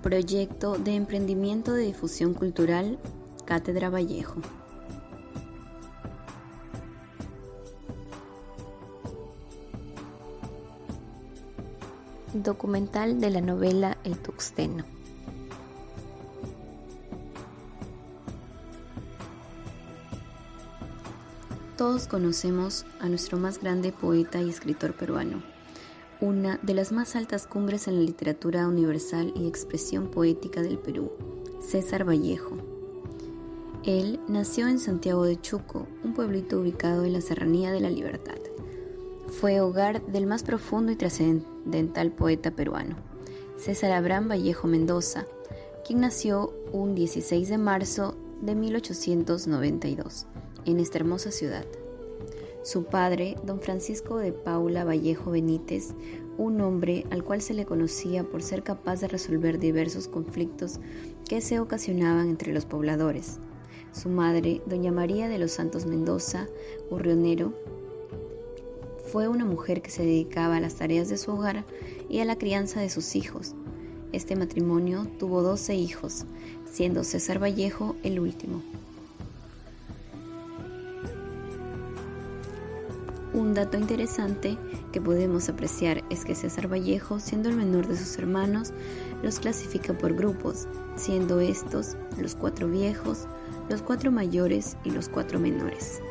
Proyecto de Emprendimiento de Difusión Cultural, Cátedra Vallejo. Documental de la novela El Tuxteno. Todos conocemos a nuestro más grande poeta y escritor peruano, una de las más altas cumbres en la literatura universal y expresión poética del Perú, César Vallejo. Él nació en Santiago de Chuco, un pueblito ubicado en la Serranía de la Libertad. Fue hogar del más profundo y trascendental poeta peruano, César Abraham Vallejo Mendoza, quien nació un 16 de marzo de 1892 en esta hermosa ciudad. Su padre, don Francisco de Paula Vallejo Benítez, un hombre al cual se le conocía por ser capaz de resolver diversos conflictos que se ocasionaban entre los pobladores. Su madre, doña María de los Santos Mendoza Urrionero, fue una mujer que se dedicaba a las tareas de su hogar y a la crianza de sus hijos. Este matrimonio tuvo 12 hijos, siendo César Vallejo el último. Un dato interesante que podemos apreciar es que César Vallejo, siendo el menor de sus hermanos, los clasifica por grupos, siendo estos los 4 viejos, los 4 mayores y los 4 menores.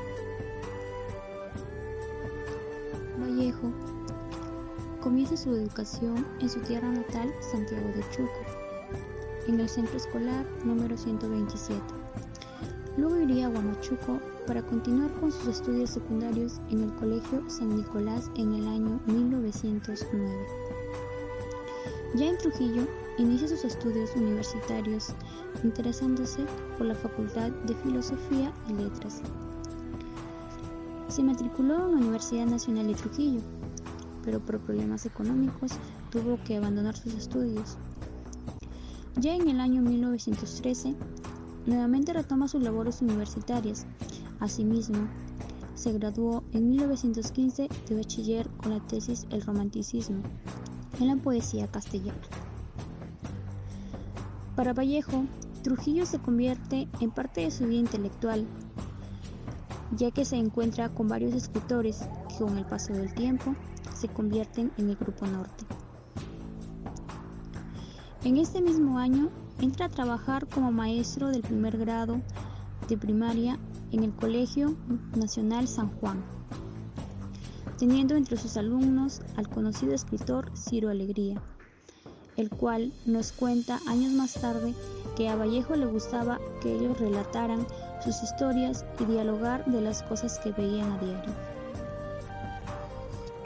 Vallejo comienza su educación en su tierra natal, Santiago de Chuco, en el centro escolar número 127. Luego iría a Huamachuco para continuar con sus estudios secundarios en el Colegio San Nicolás en el año 1909. Ya en Trujillo, inicia sus estudios universitarios, interesándose por la Facultad de Filosofía y Letras. Se matriculó en la Universidad Nacional de Trujillo, pero por problemas económicos tuvo que abandonar sus estudios. Ya en el año 1913, nuevamente retoma sus labores universitarias. Asimismo, se graduó en 1915 de bachiller con la tesis El romanticismo en la poesía castellana. Para Vallejo, Trujillo se convierte en parte de su vida intelectual, ya que se encuentra con varios escritores que con el paso del tiempo se convierten en el Grupo Norte. En este mismo año entra a trabajar como maestro del primer grado de primaria en el Colegio Nacional San Juan, teniendo entre sus alumnos al conocido escritor Ciro Alegría, el cual nos cuenta años más tarde que a Vallejo le gustaba que ellos relataran sus historias y dialogar de las cosas que veían a diario.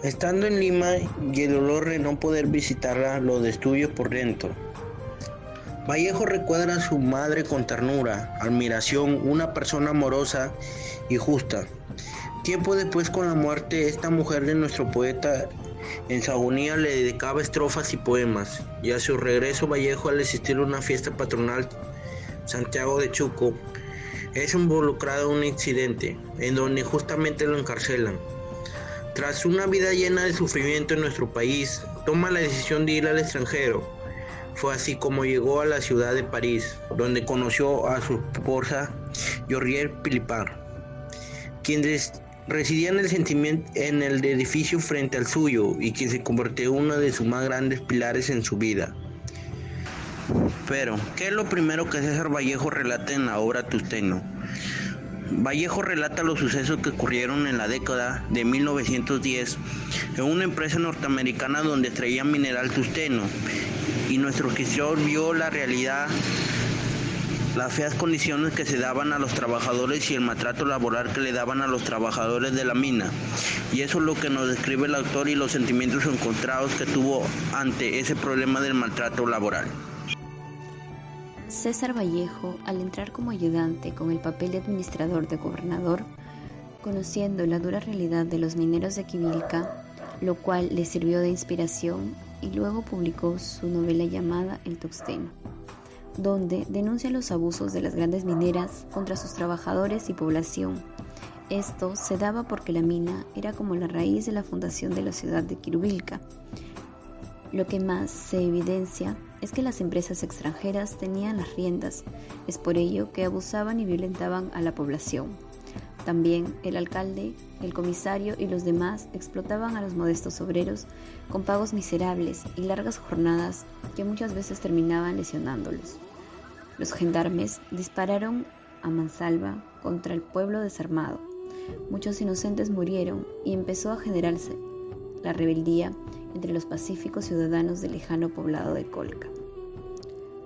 Estando en Lima y el dolor de no poder visitarla lo destruyó por dentro. Vallejo recuerda a su madre con ternura, admiración, una persona amorosa y justa. Tiempo después, con la muerte, esta mujer de nuestro poeta en su agonía le dedicaba estrofas y poemas, y a su regreso Vallejo, al asistir a una fiesta patronal Santiago de Chuco, es involucrado en un incidente en donde justamente lo encarcelan. Tras una vida llena de sufrimiento en nuestro país, toma la decisión de ir al extranjero. Fue así como llegó a la ciudad de París, donde conoció a su esposa Georgette Philippard, quien residía en el edificio frente al suyo y quien se convirtió en uno de sus más grandes pilares en su vida. Pero, ¿qué es lo primero que César Vallejo relata en la obra Tuxteno? Vallejo relata los sucesos que ocurrieron en la década de 1910 en una empresa norteamericana donde extraían mineral tungsteno, y nuestro escritor vio la realidad, las feas condiciones que se daban a los trabajadores y el maltrato laboral que le daban a los trabajadores de la mina. Y eso es lo que nos describe el autor y los sentimientos encontrados que tuvo ante ese problema del maltrato laboral. César Vallejo, al entrar como ayudante con el papel de administrador de gobernador, conociendo la dura realidad de los mineros de Quivilca, lo cual le sirvió de inspiración, y luego publicó su novela llamada El Tuxteno, donde denuncia los abusos de las grandes mineras contra sus trabajadores y población. Esto se daba porque la mina era como la raíz de la fundación de la ciudad de Quivilca. Lo que más se evidencia es que las empresas extranjeras tenían las riendas, es por ello que abusaban y violentaban a la población. También el alcalde, el comisario y los demás explotaban a los modestos obreros con pagos miserables y largas jornadas que muchas veces terminaban lesionándolos. Los gendarmes dispararon a mansalva contra el pueblo desarmado. Muchos inocentes murieron y empezó a generarse la rebeldía entre los pacíficos ciudadanos del lejano poblado de Colca.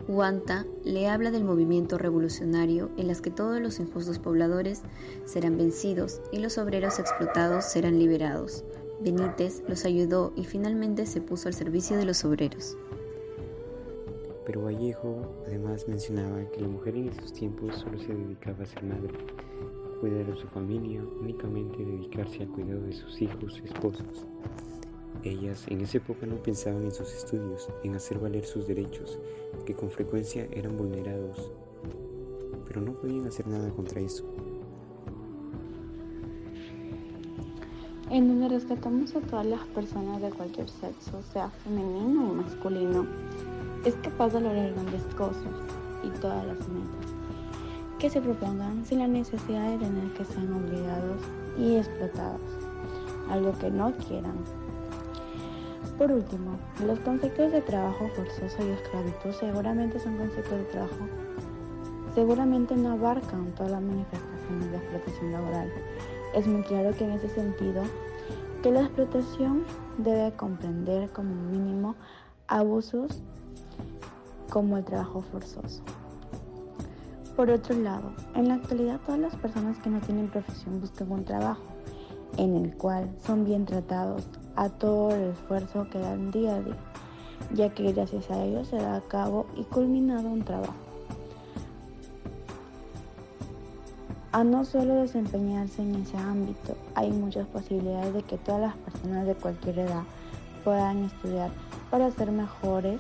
Huanta le habla del movimiento revolucionario en las que todos los injustos pobladores serán vencidos y los obreros explotados serán liberados. Benítez los ayudó y finalmente se puso al servicio de los obreros. Pero Vallejo además mencionaba que la mujer en esos tiempos solo se dedicaba a ser madre, cuidar de su familia, únicamente dedicarse al cuidado de sus hijos y esposos. Ellas en esa época no pensaban en sus estudios, en hacer valer sus derechos, que con frecuencia eran vulnerados, pero no podían hacer nada contra eso. En donde rescatamos a todas las personas de cualquier sexo, sea femenino o masculino, es capaz de lograr grandes cosas y todas las metas que se propongan sin la necesidad de tener que ser obligados y explotados, algo que no quieran. Por último, los conceptos de trabajo forzoso y esclavitud seguramente son conceptos de trabajo, seguramente no abarcan todas las manifestaciones de explotación laboral. Es muy claro que en ese sentido, que la explotación debe comprender como mínimo abusos como el trabajo forzoso. Por otro lado, en la actualidad todas las personas que no tienen profesión buscan un trabajo en el cual son bien tratados a todo el esfuerzo que dan día a día, ya que gracias a ello se da a cabo y culminado un trabajo. A no solo desempeñarse en ese ámbito, hay muchas posibilidades de que todas las personas de cualquier edad puedan estudiar para ser mejores.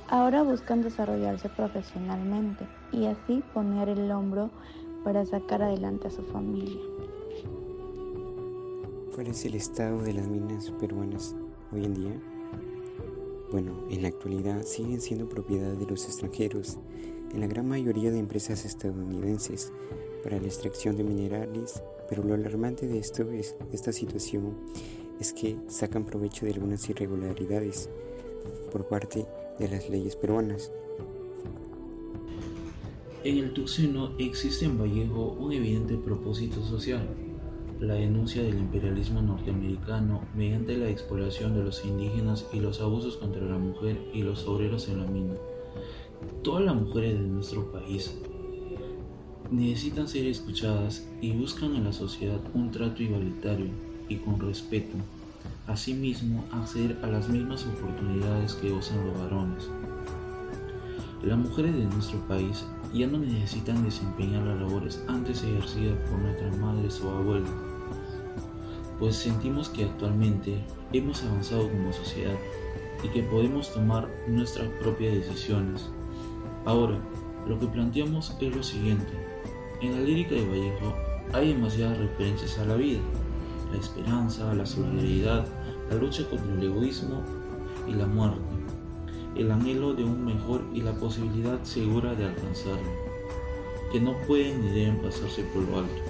Ahora buscan desarrollarse profesionalmente y así poner el hombro para sacar adelante a su familia. ¿Cuál es el estado de las minas peruanas hoy en día? Bueno, en la actualidad siguen siendo propiedad de los extranjeros, en la gran mayoría de empresas estadounidenses, para la extracción de minerales, pero lo alarmante de esta situación es que sacan provecho de algunas irregularidades por parte de las leyes peruanas. En el Tuxeno existe en Vallejo un evidente propósito social: la denuncia del imperialismo norteamericano mediante la explotación de los indígenas y los abusos contra la mujer y los obreros en la mina. Todas las mujeres de nuestro país necesitan ser escuchadas y buscan en la sociedad un trato igualitario y con respeto. Asimismo, acceder a las mismas oportunidades que gozan los varones. Las mujeres de nuestro país ya no necesitan desempeñar las labores antes ejercidas por nuestras madres o abuelas, pues sentimos que actualmente hemos avanzado como sociedad y que podemos tomar nuestras propias decisiones. Ahora, lo que planteamos es lo siguiente: en la lírica de Vallejo hay demasiadas referencias a la vida, la esperanza, la solidaridad, la lucha contra el egoísmo y la muerte, el anhelo de un mejor y la posibilidad segura de alcanzarlo, que no pueden ni deben pasarse por lo alto.